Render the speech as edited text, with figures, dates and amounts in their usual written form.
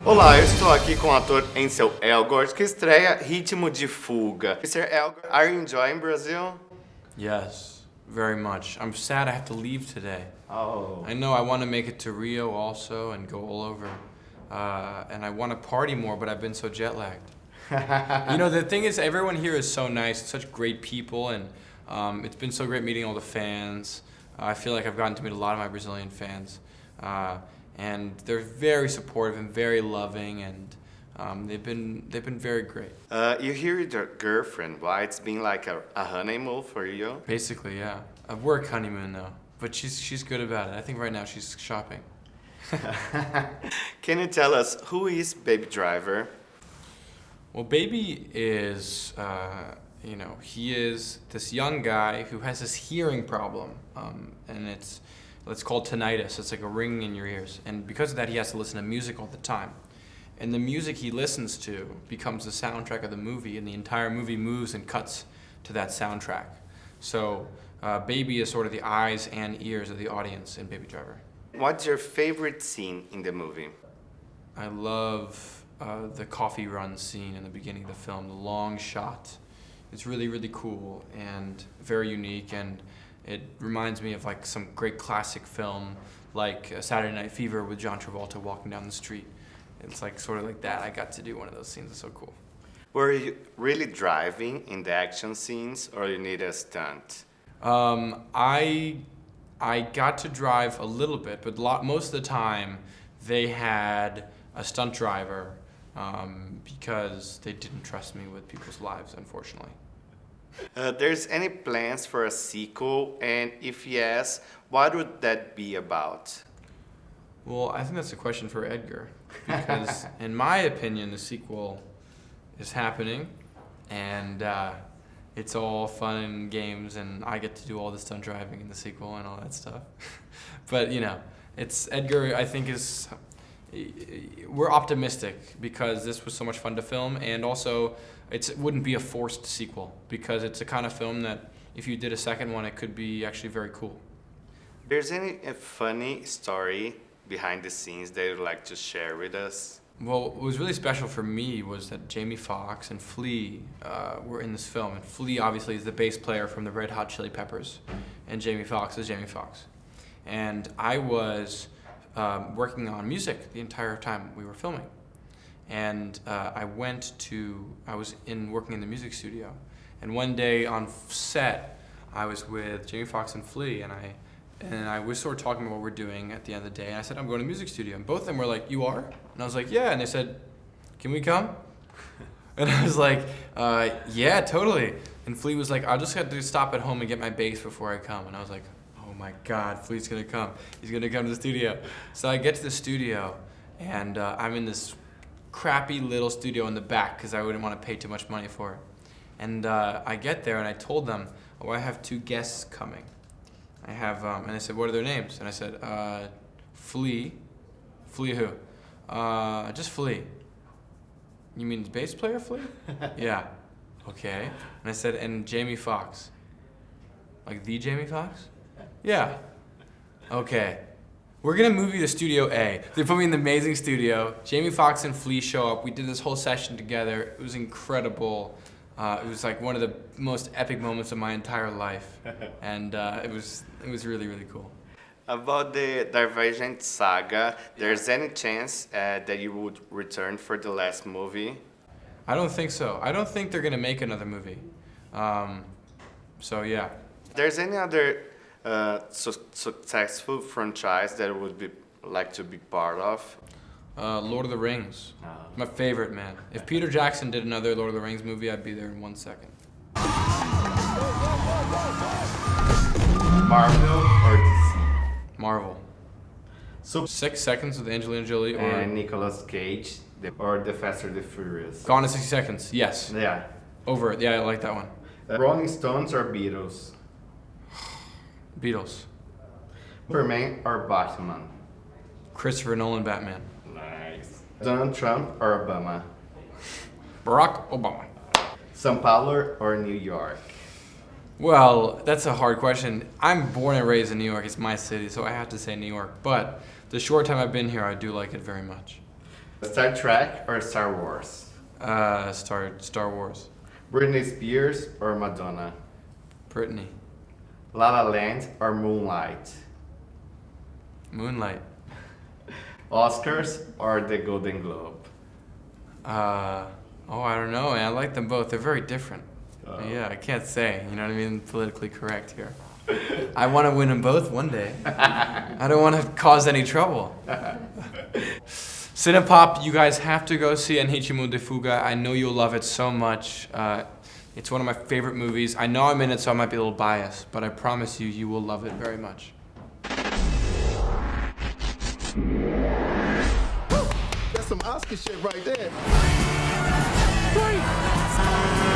Olá, eu estou aqui com o ator Ansel Elgort, que estreia Ritmo de Fuga. Mr. Elgort, are you enjoying Brazil? Yes, very much. I'm sad I have to leave today. Oh. I know I want to make it to Rio also and go all over. And I want to party more, but I've been so jet lagged. The thing is, everyone here is so nice, such great people, and it's been so great meeting all the fans. I feel like I've gotten to meet a lot of my Brazilian fans. And they're very supportive and very loving, and they've been very great. You're here with your girlfriend, right? It's been like a honeymoon for you? Basically, yeah. A work honeymoon though, but she's good about it. I think right now she's shopping. Can you tell us who is Baby Driver? Well, Baby is, he is this young guy who has this hearing problem, and it's called tinnitus. It's like a ringing in your ears, and because of that, he has to listen to music all the time. And the music he listens to becomes the soundtrack of the movie, and the entire movie moves and cuts to that soundtrack. So, Baby is sort of the eyes and ears of the audience in Baby Driver. What's your favorite scene in the movie? I love the coffee run scene in the beginning of the film, the long shot. It's really, really cool and very unique, and it reminds me of like some great classic film like Saturday Night Fever with John Travolta walking down the street. It's like sort of like that. I got to do one of those scenes. It's so cool. Were you really driving in the action scenes, or you need a stunt? I got to drive a little bit, but most of the time they had a stunt driver because they didn't trust me with people's lives, unfortunately. There's any plans for a sequel, and if yes, what would that be about? Well, I think that's a question for Edgar, because in my opinion, the sequel is happening, and it's all fun and games, and I get to do all the stunt driving in the sequel and all that stuff. But it's Edgar. I think we're optimistic because this was so much fun to film, and also it wouldn't be a forced sequel because it's a kind of film that if you did a second one, it could be actually very cool. There's any funny story behind the scenes that you'd like to share with us? Well, what was really special for me was that Jamie Foxx and Flea were in this film. And Flea obviously is the bass player from the Red Hot Chili Peppers, and Jamie Foxx is Jamie Foxx. And I was working on music the entire time we were filming. And I was working in the music studio. And one day on set, I was with Jamie Foxx and Flea, and I was sort of talking about what we're doing at the end of the day. And I said, I'm going to music studio. And both of them were like, you are? And I was like, yeah. And they said, can we come? And I was like, yeah, totally. And Flea was like, I'll just have to stop at home and get my bass before I come. And I was like, oh my God, Flea's going to come. He's going to come to the studio. So I get to the studio, and I'm in this crappy little studio in the back because I wouldn't want to pay too much money for it. And I get there, and I told them, oh, I have 2 guests coming. I have, and I said, what are their names? And I said, Flea. Flea who? Just Flea. You mean the bass player Flea? Yeah. Okay. And I said, and Jamie Foxx. Like the Jamie Foxx? Yeah. Okay. We're gonna move you to Studio A. They put me in the amazing studio. Jamie Foxx and Flea show up. We did this whole session together. It was incredible. It was like one of the most epic moments of my entire life, and it was really, really cool. About the Divergente saga, there's any chance that you would return for the last movie? I don't think so. I don't think they're gonna make another movie. So yeah. There's any other successful franchise that would be like to be part of? Lord of the Rings. My favorite, man. If Peter Jackson did another Lord of the Rings movie, I'd be there in 1 second. Marvel or DC? Marvel. So 6 seconds with Angelina Jolie or Nicolas Cage or The Fast and the Furious? Gone in 60 Seconds. Yes. Yeah. Over it. Yeah, I like that one. Rolling Stones or Beatles? Beatles. Superman or Batman? Christopher Nolan Batman. Nice. Donald Trump or Obama? Barack Obama. São Paulo or New York? Well, that's a hard question. I'm born and raised in New York. It's my city, so I have to say New York. But the short time I've been here, I do like it very much. Star Trek or Star Wars? Star Wars. Britney Spears or Madonna? Brittany. La La Land or Moonlight? Moonlight. Oscars or the Golden Globe? I don't know, man. I like them both. They're very different. Oh. Yeah, I can't say. You know what I mean? Politically correct here. I want to win them both one day. I don't want to cause any trouble. Cinepop, you guys have to go see Em Ritmo de Fuga. I know you'll love it so much. It's one of my favorite movies. I know I'm in it, so I might be a little biased, but I promise you, you will love it very much. That's some Oscar shit right there. Right.